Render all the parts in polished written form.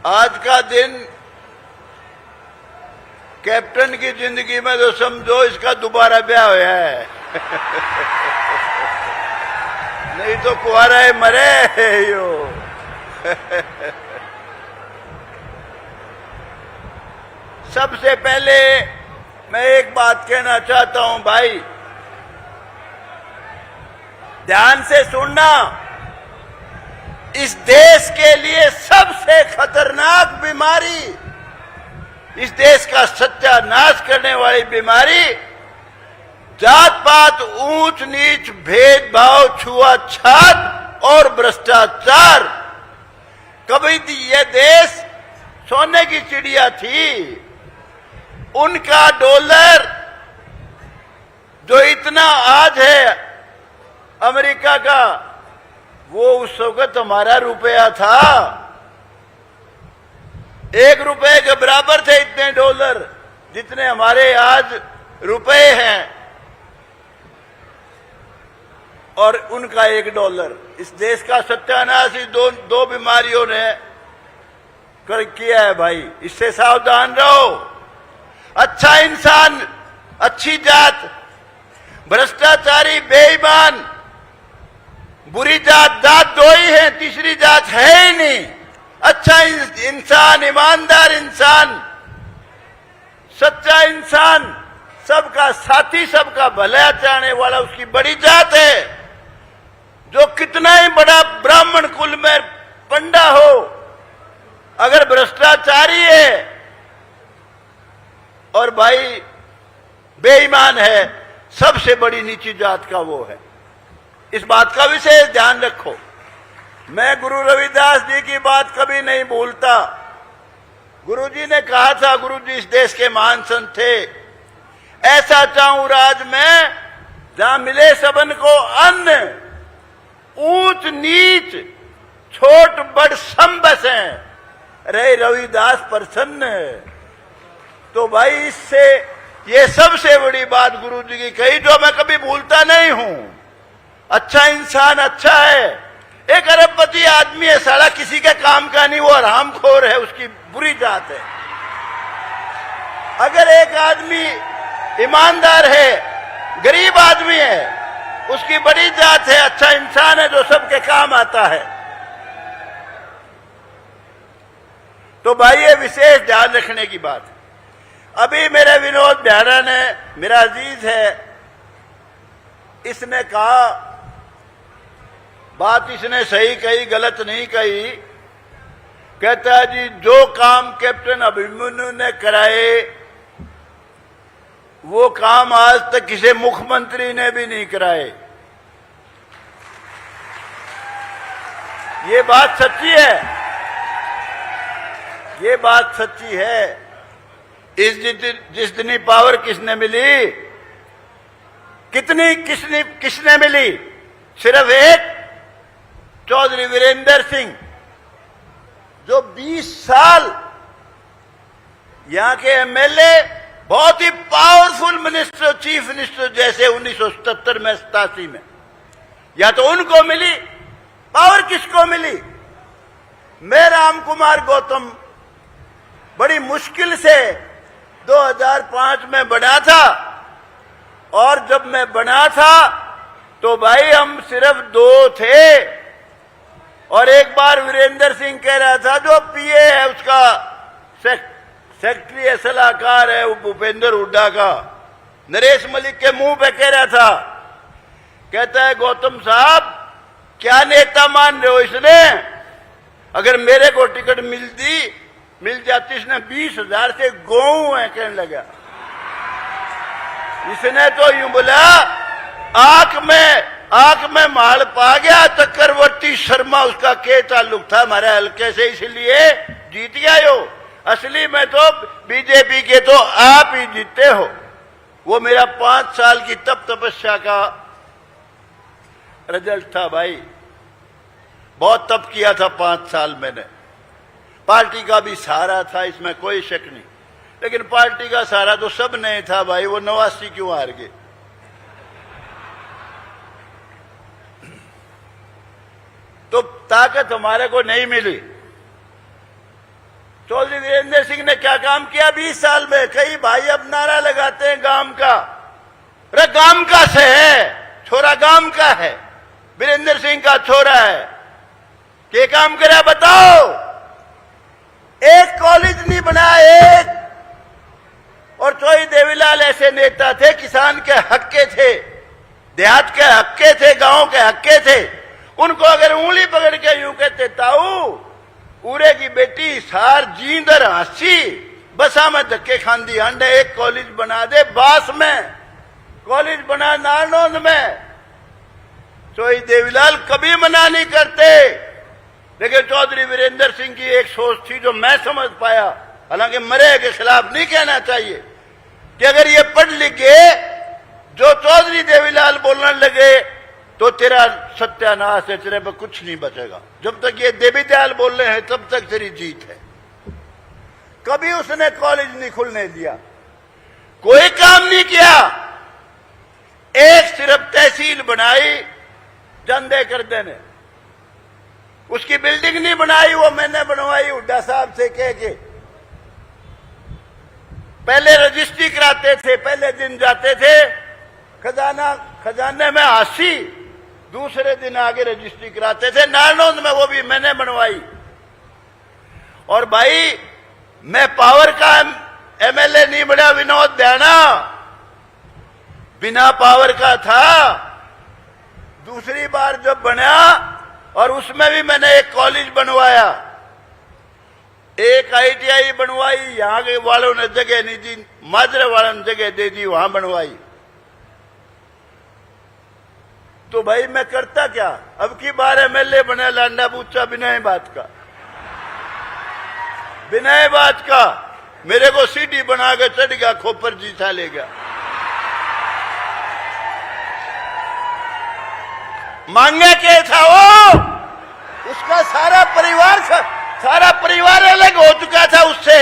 आज का दिन कैप्टन की जिंदगी में तो समझो इसका दोबारा ब्याह हुआ है। नहीं तो कुआरा है मरे यो। सबसे पहले मैं एक बात कहना चाहता हूं भाई, ध्यान से सुनना। इस देश के लिए सबसे खतरनाक बीमारी, इस देश का सत्यानाश करने वाली बीमारी जात पात, ऊंच नीच, भेदभाव, छुआछूत और भ्रष्टाचार। कभी यह देश सोने की चिड़िया थी। उनका डॉलर जो इतना आज है अमेरिका का, वो उस वक्त हमारा रुपया था। 1 रुपए के बराबर थे इतने डॉलर जितने हमारे आज रुपए हैं, और उनका $1। इस देश का सत्यानाश इस दो बीमारियों ने कर किया है भाई। इससे सावधान रहो। अच्छा इंसान, अच्छी जात, भ्रष्टाचारी, बेईमान, बुरी जात, जात 2 ही है, तीसरी जात है ही नहीं। अच्छा इंसान, ईमानदार इंसान, सच्चा इंसान, सबका साथी, सबका भला चाहने वाला, उसकी बड़ी जात है। जो कितना ही बड़ा ब्राह्मण कुल में पंडा हो, अगर भ्रष्टाचारी है और भाई बेईमान है, सबसे बड़ी नीची जात का वो है। इस बात का विशेष ध्यान रखो। मैं गुरु रविदास जी की बात कभी नहीं भूलता। गुरु जी ने कहा था, गुरु जी इस देश के महान संत थे, ऐसा चाहूं राज में जहां मिले सबन को अन्न, ऊंच नीच छोट बड़ सम बसें, रहे रविदास प्रसन्न। तो भाई इससे ये सबसे बड़ी बात गुरु जी की कही, जो मैं कभी भूलता नहीं हूं। अच्छा इंसान अच्छा है। एक अरबपति आदमी है, साला किसी के काम का नहीं, वो हरामखोर है, उसकी बुरी जात है। अगर एक आदमी ईमानदार है, गरीब आदमी है, उसकी बड़ी जात है, अच्छा इंसान है, जो सबके काम आता है। तो भाई ये विशेष ध्यान रखने की बात है। अभी मेरे विनोद बिहारा ने, मेरा अजीज है, इसने कहा, बात इसने सही कही, गलत नहीं कही। कहता है जी जो काम कैप्टन अभिमन्यु ने कराए वो काम आज तक किसी मुख्यमंत्री ने भी नहीं कराए। ये बात सच्ची है, ये बात सच्ची है। जिस दिन पावर किसने मिली, किसने मिली? सिर्फ एक, चौधरी वीरेंद्र सिंह, जो 20 साल यहां के एमएलए, बहुत ही पावरफुल मिनिस्टर, चीफ मिनिस्टर जैसे 1977 में, 87 में, या तो उनको मिली पावर। किसको मिली? मैं राम कुमार गौतम बड़ी मुश्किल से 2005 में बना था, और जब मैं बना था तो भाई हम सिर्फ 2 थे। और एक बार वीरेंद्र सिंह कह रहा था, जो पीए है उसका, सेक्रेटरी सलाहकार है भूपेंद्र हुड्डा का, नरेश मलिक के मुंह पे कह रहा था, कहता है गौतम साहब क्या नेता मान रहे हो? इसने अगर मेरे को टिकट मिल जाती, इसने 20,000 से गौ है कहने लगा। इसने तो यूं बोला, आंख में माल पा गया। चक्रवर्ती शर्मा उसका के ताल्लुक था हमारे हल्के से, इसलिए जीत गया यो। असली में तो बीजेपी के तो आप ही जीते हो। वो मेरा 5 साल की तपस्या का रिजल्ट था भाई। बहुत तप किया था 5 साल मैंने। पार्टी का भी सहारा था, इसमें कोई शक नहीं, लेकिन पार्टी का सहारा तो सब नहीं था भाई। वो 89 क्यों हार गए? तो ताकत हमारे को नहीं मिली। चौधरी वीरेंद्र सिंह ने क्या काम किया 20 साल में? कई भाई अब नारा लगाते हैं गांव का। अरे गांव का से है, छोरा गांव का है, वीरेंद्र सिंह का छोरा है। क्या काम करा बताओ? एक कॉलेज नहीं बना, एक। और चौधरी देवीलाल ऐसे नेता थे, किसान के हक के थे, देहात के हक के थे, गांव के हक के थे। उनको अगर उंगली पकड़ के यूं कहते ताऊ उरे की बेटी सार जींदर हंसी बसा में धक्के खांदी अंडे, एक कॉलेज बना दे बास में, कॉलेज बना नारनौंद में। चौधरी देवीलाल कभी मना नहीं करते। लेकिन चौधरी वीरेंद्र सिंह की एक सोच थी जो मैं समझ पाया, हालांकि मरे के खिलाफ नहीं कहना चाहिए, कि अगर ये पढ़ लिख के जो चौधरी देवीलाल बोलने लगे तो तेरा सत्यानाश है, तेरे पर कुछ नहीं बचेगा। जब तक ये देवीलाल बोल रहे हैं तब तक तेरी जीत है। कभी उसने कॉलेज नहीं खुलने दिया, कोई काम नहीं किया। एक सिर्फ तहसील बनाई जंदे कर देने, उसकी बिल्डिंग नहीं बनाई, वो मैंने बनवाई हुड्डा साहब से कह के। पहले रजिस्ट्री कराते थे, पहले दिन जाते थे खजाने में 80, दूसरे दिन आगे रजिस्ट्री कराते थे। नारनौंद में वो भी मैंने बनवाई। और भाई मैं पावर का एमएलए नहीं बना विनोद ब्याना, बिना पावर का था। दूसरी बार जब बना और उसमें भी मैंने एक कॉलेज बनवाया, एक आईटीआई बनवाई, यहां के वालों ने जगह नहीं दी, माजरे वालों ने जगह दे दी, वहां बनवाई। तो भाई मैं करता क्या? अब की बार एमएलए बने लांडा बूचा बिना बात का, बिना बात का। मेरे को सीढ़ी बना के चढ़ गया, खोपर जीता ले गया। मांगे क्या था वो? उसका सारा परिवार अलग हो चुका था उससे।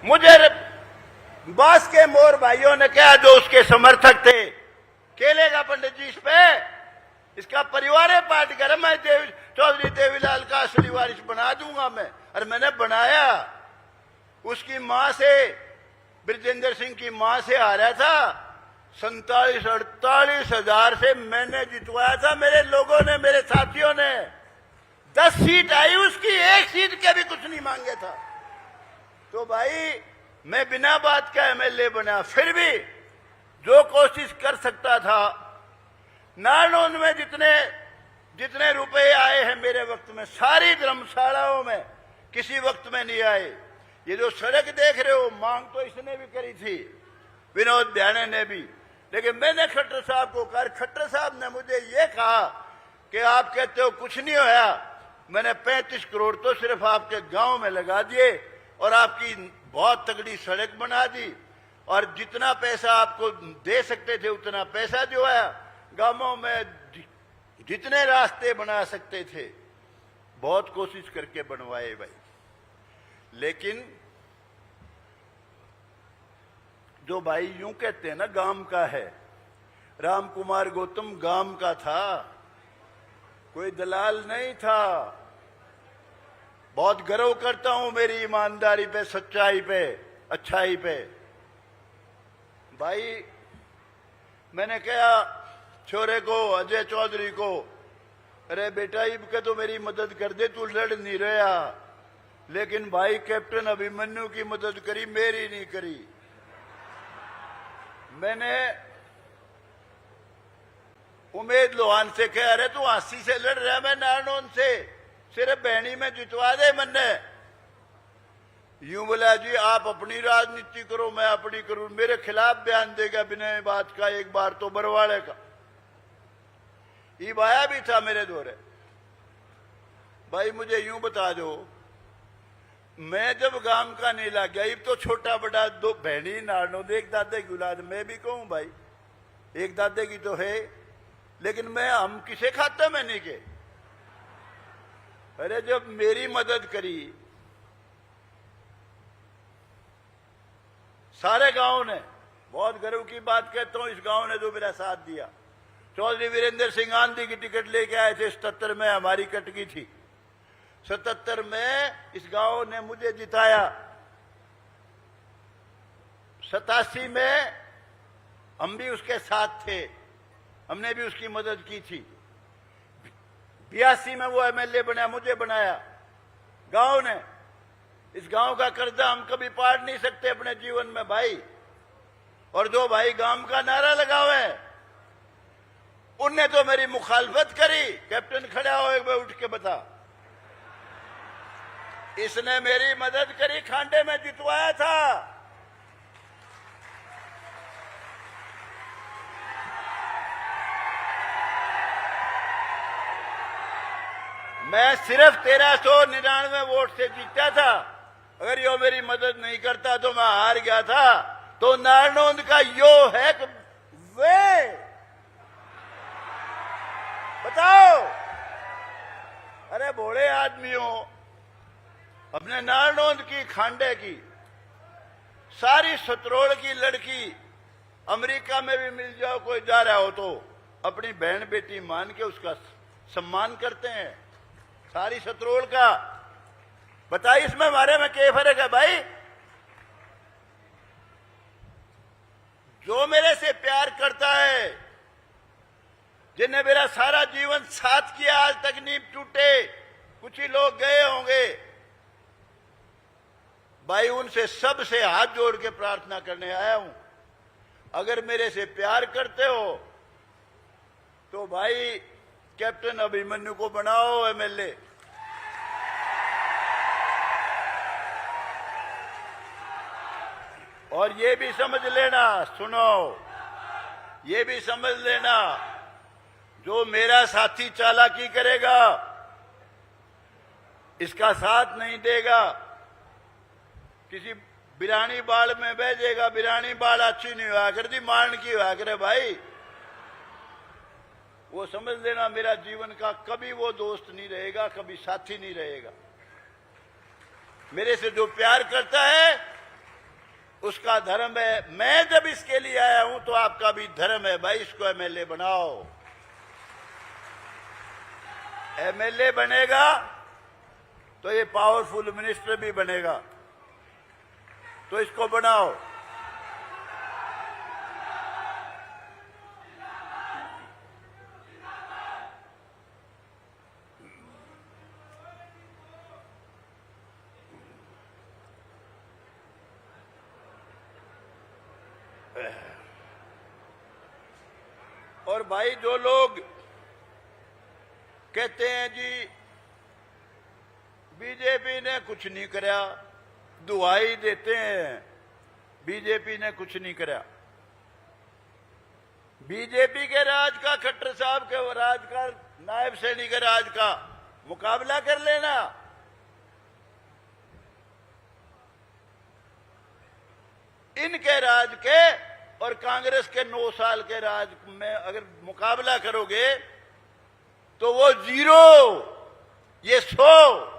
मुझे बास के मोर भाइयों ने कहा, जो उसके समर्थक थे, खेलेगा पंडित जी इस पे, इसका परिवार है पार्टी कर, मैं चौधरी देवीलाल का असली वारिस बना दूंगा मैं। और मैंने बनाया। उसकी मां से, ब्रजेंद्र सिंह की मां से आ रहा था, 47-48 हजार से मैंने जितवाया था। मेरे लोगों ने, मेरे साथियों ने 10 सीट आई उसकी, एक सीट के भी कुछ नहीं मांगे था। तो भाई मैं बिना बात का एमएलए बना, फिर भी जो कोशिश कर सकता था। नारनौंद में जितने रुपए आए हैं मेरे वक्त में, सारी धर्मशालाओं में किसी वक्त में नहीं आए। ये जो सड़क देख रहे हो, मांग तो इसने भी करी थी, विनोद ब्याने ने भी। लेकिन मैंने खट्टर साहब को कहा, खट्टर साहब ने मुझे ये कहा कि आप कहते हो कुछ नहीं होया, मैंने 35 करोड़ तो सिर्फ आपके गांव में लगा दिए और आपकी बहुत तगड़ी सड़क बना दी, और जितना पैसा आपको दे सकते थे उतना पैसा जो है गांवों में जितने रास्ते बना सकते थे बहुत कोशिश करके बनवाए भाई। लेकिन जो भाई यूं कहते हैं ना गांव का है, राम कुमार गौतम गांव का था, कोई दलाल नहीं था। बहुत गर्व करता हूं मेरी ईमानदारी पे, सच्चाई पे, अच्छाई पे। भाई मैंने कहा छोरे को, अजय चौधरी को, अरे बेटा इब के तो मेरी मदद कर दे, तू लड़ नहीं रहा। लेकिन भाई कैप्टन अभिमन्यु की मदद करी, मेरी नहीं करी। मैंने उमेद लोहान से कहा, अरे तू 80 से लड़ रहा है, मैं नारनौंद से सिर्फ बहनी में जितवा दे। मैंने यूं बोला, जी आप अपनी राजनीति करो, मैं अपनी करूं। मेरे खिलाफ बयान देगा बिना बात का, एक बार तो बरवाड़े का ईबाया भी था मेरे दौरे। भाई मुझे यूं बता दो, मैं जब गांव का नहीं लग गया, तो छोटा बड़ा दो बहनी नारनौंद, एक दादे की औलाद। मैं भी कहूं भाई, एक दादे की तो है, लेकिन मैं हम किसे खाता में नहीं के। अरे जब मेरी मदद करी सारे गांव ने, बहुत गर्व की बात कहता हूं, इस गांव ने जो मेरा साथ दिया। चौधरी वीरेंद्र सिंह आंधी की टिकट लेके आए थे 77 में, हमारी कट की थी। 77 में इस गांव ने मुझे जिताया। 87 में हम भी उसके साथ थे, हमने भी उसकी मदद की थी। 82 में वो एमएलए बना, मुझे बनाया गांव ने। इस गांव का कर्जा हम कभी पार नहीं सकते अपने जीवन में भाई। और जो भाई गांव का नारा लगावे उनने तो मेरी मुखालफत करी। कैप्टन खड़ा हो, एक बार उठ के बता। इसने मेरी मदद करी, खांडे में जितवाया था। मैं सिर्फ 1399 वोट से जीता था। अगर यो मेरी मदद नहीं करता तो मैं हार गया था। तो नारनौंद का यो है कि वे बताओ। अरे भोले आदमियों, अपने नारनौंद की, खांडे की, सारी सतरोड़ की लड़की अमेरिका में भी मिल जाओ, कोई जा रहा हो तो अपनी बहन बेटी मान के उसका सम्मान करते हैं। सारी सतरोड़ का बताइए, इसमें हमारे में क्या फर्क है भाई? जो मेरे से प्यार करता है, जिन्हें मेरा सारा जीवन साथ किया, आज तक नींव टूटे, कुछ ही लोग गए होंगे भाई, उनसे सबसे हाथ जोड़ के प्रार्थना करने आया हूं। अगर मेरे से प्यार करते हो तो भाई कैप्टन अभिमन्यु को बनाओ एमएलए। और ये भी समझ लेना, सुनो, ये भी समझ लेना, जो मेरा साथी चालाकी करेगा, इसका साथ नहीं देगा, किसी बिरानी बाड़ में भेजेगा। बिरानी बाड़ अच्छी नहीं हुआ करती, मारन की हुआ करे भाई। वो समझ लेना, मेरा जीवन का कभी वो दोस्त नहीं रहेगा, कभी साथी नहीं रहेगा। मेरे से जो प्यार करता है उसका धर्म है। मैं जब इसके लिए आया हूं तो आपका भी धर्म है भाई, इसको एमएलए बनाओ। एमएलए बनेगा तो ये पावरफुल मिनिस्टर भी बनेगा, तो इसको बनाओ। और भाई, जो लोग कहते हैं जी बीजेपी ने कुछ नहीं करा, दुहाई देते हैं बीजेपी ने कुछ नहीं करा। बीजेपी के राज का, खट्टर साहब के राज का, नायब सैनी के राज का मुकाबला कर लेना। इनके राज के और कांग्रेस के 9 साल के राज में अगर मुकाबला करोगे तो वो 0, ये 100।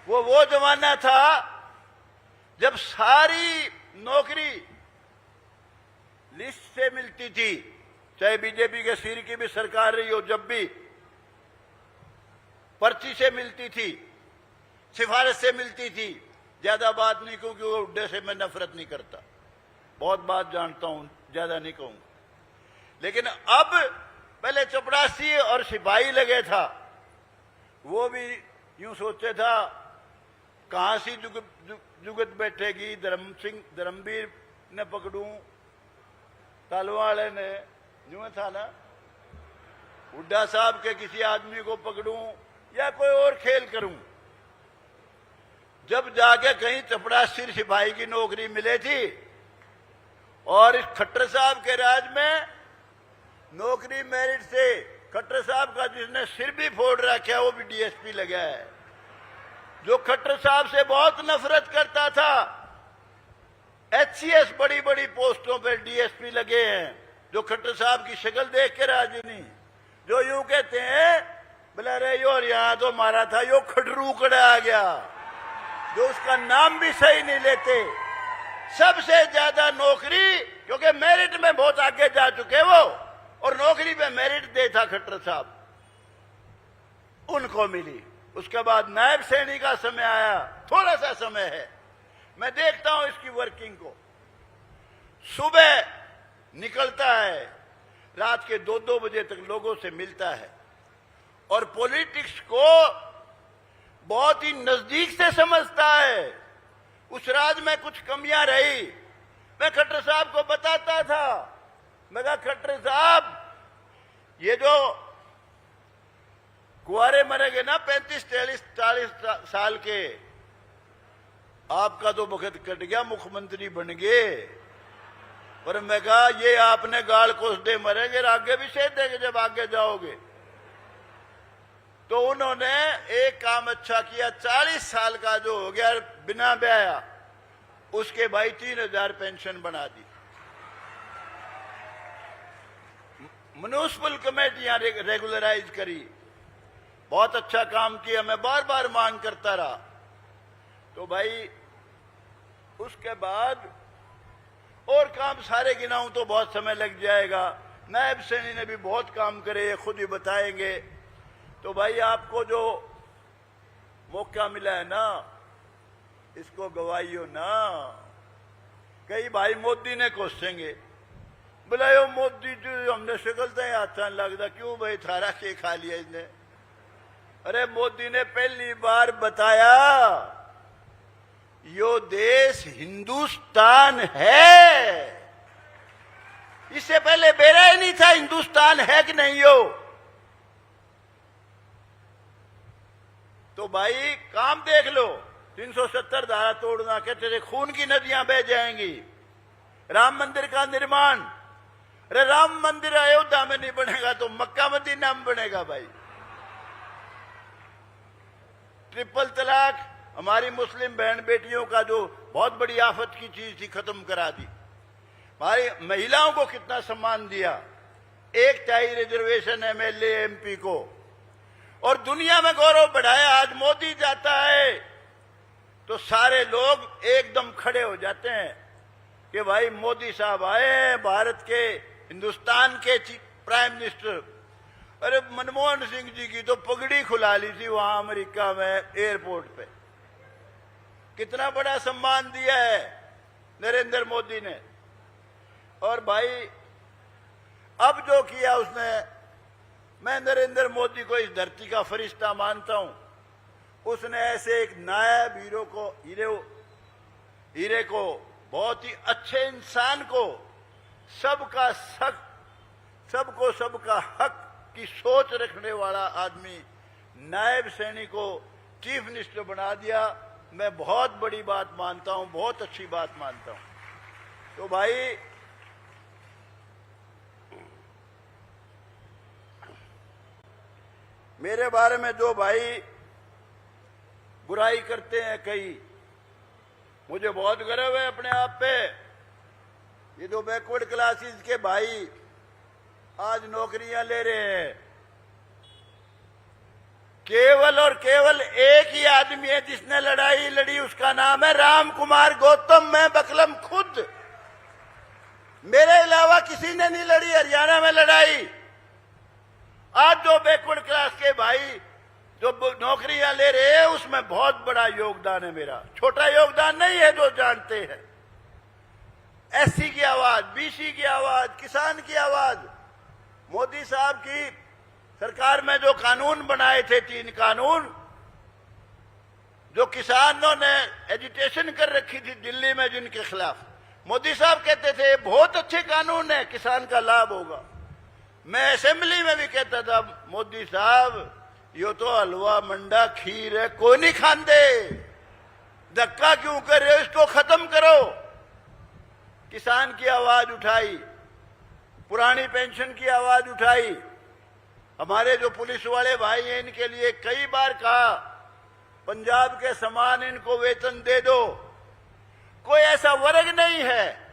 वो जमाना था जब सारी नौकरी लिस्ट से मिलती थी, चाहे बीजेपी के सिर की भी सरकार रही हो, जब भी पर्ची से मिलती थी, सिफारिश से मिलती थी। ज्यादा बात नहीं, क्योंकि वो उड्डे से मैं नफरत नहीं करता, बहुत बात जानता हूं, ज्यादा नहीं कहूंगा। लेकिन अब, पहले चपरासी और सिपाही लगे था, वो भी यूं सोचे था कहां सी जुगत बैठेगी, धर्मवीर ने पकड़ूं, तालवाड़े ने, यूं था ना, हुड्डा साहब के किसी आदमी को पकड़ूं या कोई और खेल करूं। जब जाके कहीं चपरासी सिपाही की नौकरी मिले थी, और इस खट्टर साहब के राज में नौकरी मेरिट से, खट्टर साहब का जिसने सिर भी फोड़ रखा है वो भी डीएसपी लगा है। जो खट्टर साहब से बहुत नफरत करता था, एचसीएस बड़ी बड़ी पोस्टों पर डीएसपी लगे हैं, जो खट्टर साहब की शक्ल देख के राजी नहीं, जो यूं कहते हैं बोला रे यो यहां तो मारा था, यो खडरू कड़ा आ गया, जो उसका नाम भी सही नहीं लेते। सबसे ज्यादा नौकरी, क्योंकि मेरिट में बहुत आगे जा चुके वो, और नौकरी पे मेरिट दे था खट्टर साहब। उनको मिली। उसके बाद नायब सैनी का समय आया, थोड़ा सा समय है, मैं देखता हूं इसकी वर्किंग को। सुबह निकलता है, रात के 2-2 बजे तक लोगों से मिलता है और पॉलिटिक्स को बहुत ही नजदीक से समझता है। उस राज में कुछ कमियां रही, मैं खट्टर साहब को बताता था। मैं कहा खट्टर साहब, ये जो कुआरे मरेंगे ना 35-40 साल के, आपका तो वक्त कट गया, मुख्यमंत्री बन गए। पर मैं कहा ये आपने गाल कोस दे मरेंगे, आगे भी सह देंगे जब आगे जाओगे। तो उन्होंने एक काम अच्छा किया, 40 साल का जो हो गया बिना ब्याया, उसके भाई 3000 पेंशन बना दी। म्युनिसिपल कमेटियां रेगुलराइज करी, बहुत अच्छा काम किया। मैं बार बार मांग करता रहा। तो भाई उसके बाद और काम सारे गिनाऊं तो बहुत समय लग जाएगा। नायब सैनी ने भी बहुत काम करे, ये खुद ही बताएंगे। तो भाई आपको जो मौका मिला है ना, इसको गवाइयो ना। कई भाई मोदी ने कोसेंगे, बोला यो मोदी जो हमने शिकलते हैं आसान लगता, क्यों भाई थारा के खा लिया इसने। अरे मोदी ने पहली बार बताया यो देश हिंदुस्तान है। इससे पहले बेरा ही नहीं था हिंदुस्तान है कि नहीं हो। तो भाई काम देख लो, 370 धारा तोड़ना, कहते थे खून की नदियां बह जाएंगी। राम मंदिर का निर्माण, अरे राम मंदिर अयोध्या में नहीं बनेगा तो मक्का मदीना में बनेगा भाई। ट्रिपल तलाक हमारी मुस्लिम बहन बेटियों का जो बहुत बड़ी आफत की चीज थी, खत्म करा दी। हमारी महिलाओं को कितना सम्मान दिया, 1/3 रिजर्वेशन एमएलए एमपी को, और दुनिया में गौरव बढ़ाया। आज मोदी जाता है तो सारे लोग एकदम खड़े हो जाते हैं कि भाई मोदी साहब आए, भारत के, हिंदुस्तान के प्राइम मिनिस्टर। अरे मनमोहन सिंह जी की तो पगड़ी खुला ली थी वहां अमेरिका में एयरपोर्ट पे। कितना बड़ा सम्मान दिया है नरेंद्र मोदी ने। और भाई अब जो किया उसने, मैं नरेंद्र मोदी को इस धरती का फरिश्ता मानता हूं। उसने ऐसे एक नायाब हीरे को, बहुत ही अच्छे इंसान को, सबका सबका हक की सोच रखने वाला आदमी नायब सैनी को चीफ मिनिस्टर बना दिया। मैं बहुत बड़ी बात मानता हूं, बहुत अच्छी बात मानता हूं। तो भाई मेरे बारे में जो भाई बुराई करते हैं कई, मुझे बहुत गर्व है अपने आप पे। ये जो बैकवर्ड क्लासेस के भाई आज नौकरियां ले रहे हैं, केवल और केवल एक ही आदमी है जिसने लड़ाई लड़ी, उसका नाम है राम कुमार गौतम। मैं बकलम खुद, मेरे अलावा किसी ने नहीं लड़ी हरियाणा में लड़ाई। आज जो बैकवर्ड क्लास के भाई जो नौकरियां ले रहे हैं, उसमें बहुत बड़ा योगदान है मेरा, छोटा योगदान नहीं है, जो जानते हैं। एससी की आवाज, बीसी की आवाज, किसान की आवाज। मोदी साहब की सरकार में जो कानून बनाए थे, 3 कानून, जो किसानों ने एजिटेशन कर रखी थी दिल्ली में जिनके खिलाफ, मोदी साहब कहते थे बहुत अच्छे कानून है, किसान का लाभ होगा। मैं असेंबली में भी कहता था, मोदी साहब यो तो हलवा मंडा खीर है, कोई नहीं खाते, धक्का क्यों कर रहे हो, इसको खत्म करो। किसान की आवाज उठाई, पुरानी पेंशन की आवाज उठाई। हमारे जो पुलिस वाले भाई हैं, इनके लिए कई बार कहा पंजाब के समान इनको वेतन दे दो। कोई ऐसा वर्ग नहीं है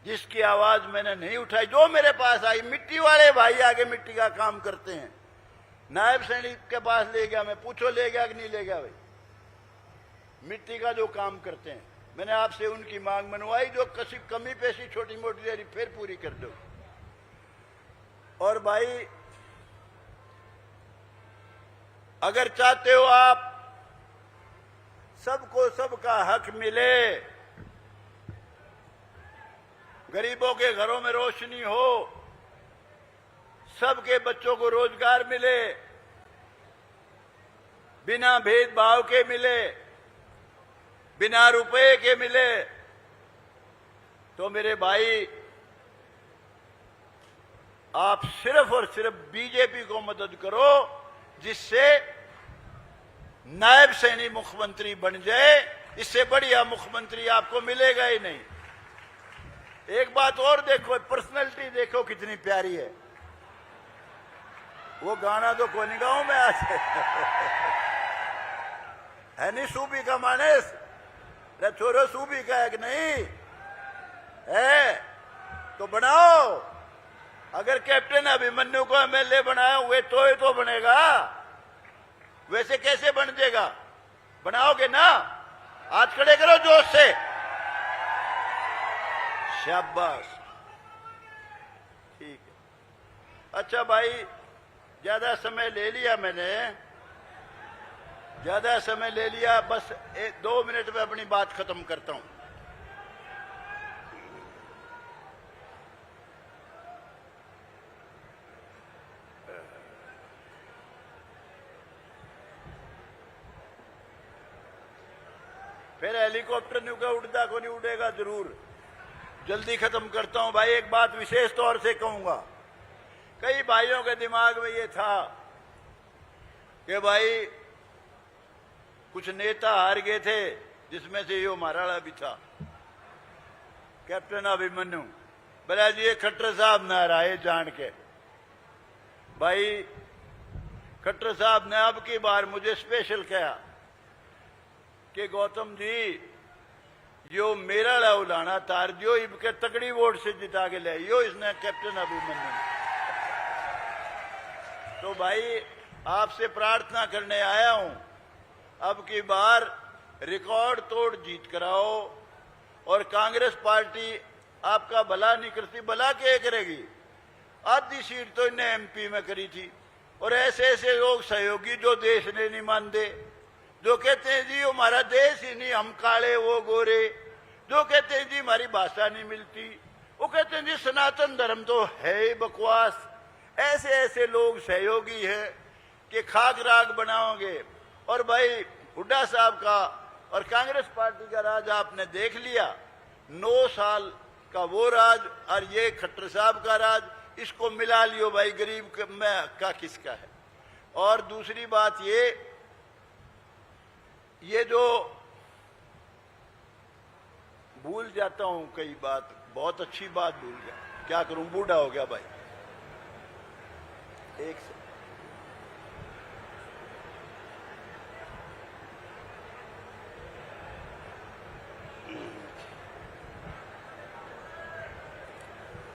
जिसकी आवाज मैंने नहीं उठाई। जो मेरे पास आई, मिट्टी वाले भाई आगे मिट्टी का काम करते हैं, नायब सैनिक के पास ले गया मैं, पूछो ले गया कि नहीं ले गया भाई, मिट्टी का जो काम करते हैं। मैंने आपसे उनकी मांग मनवाई, जो किसी कमी पेशी छोटी मोटी रही फिर पूरी कर दो। और भाई अगर चाहते हो आप सबको सबका हक मिले, गरीबों के घरों में रोशनी हो, सबके बच्चों को रोजगार मिले, बिना भेदभाव के मिले, बिना रुपए के मिले, तो मेरे भाई आप सिर्फ और सिर्फ बीजेपी को मदद करो, जिससे नायब सैनी मुख्यमंत्री बन जाए। इससे बढ़िया मुख्यमंत्री आपको मिलेगा ही नहीं। एक बात और देखो, पर्सनैलिटी देखो कितनी प्यारी है। वो गाना तो कोई नहीं गाऊं मैं आज है नहीं सूबी का मानस, छोरो सूबी का है कि नहीं है, तो बनाओ। अगर कैप्टन अभिमन्यु को एमएलए बनाया हुए तो बनेगा, वैसे कैसे बन जाएगा? बनाओगे ना? हाथ खड़े करो जोश से। शाबाश, ठीक है। अच्छा भाई, ज्यादा समय ले लिया मैंने, ज्यादा समय ले लिया। बस 2 मिनट में अपनी बात खत्म करता हूं। फिर हेलीकॉप्टर न्यू का उड़ता को नहीं उड़ेगा, जरूर जल्दी खत्म करता हूं भाई। एक बात विशेष तौर से कहूंगा, कई भाइयों के दिमाग में ये था कि भाई कुछ नेता हार गए थे, जिसमें से यो महाराणा भी था, कैप्टन अभिमन्यु। बोला जी ये खट्टर साहब न हराए जान के। भाई खट्टर साहब ने अब की बार मुझे स्पेशल कहा कि गौतम जी यो मेरा ला उलाना तार जो इनके तगड़ी वोट से जिता के ले यो इसने कैप्टन अभिमन्यु। तो भाई आपसे प्रार्थना करने आया हूं, अब की बार रिकॉर्ड तोड़ जीत कराओ। और कांग्रेस पार्टी आपका भला नहीं करती, भला क्या करेगी? आधी सीट तो इन्हें एमपी में करी थी। और ऐसे ऐसे लोग सहयोगी जो देश ने नहीं मानते, जो कहते हैं जी हमारा देश ही नहीं, हम काले वो गोरे, जो कहते हैं जी हमारी भाषा नहीं मिलती, वो कहते हैं जी सनातन धर्म तो है ही बकवास। ऐसे ऐसे लोग सहयोगी हैं कि खाक राग बनाओगे। और भाई हुड्डा साहब का और कांग्रेस पार्टी का राज आपने देख लिया, 9 साल का वो राज और ये खट्टर साहब का राज, इसको मिला लियो भाई, गरीब का किसका है। और दूसरी बात ये जो भूल जाता हूं कई बात, बहुत अच्छी बात भूल गया, क्या करूं, बूढ़ा हो गया भाई। एक से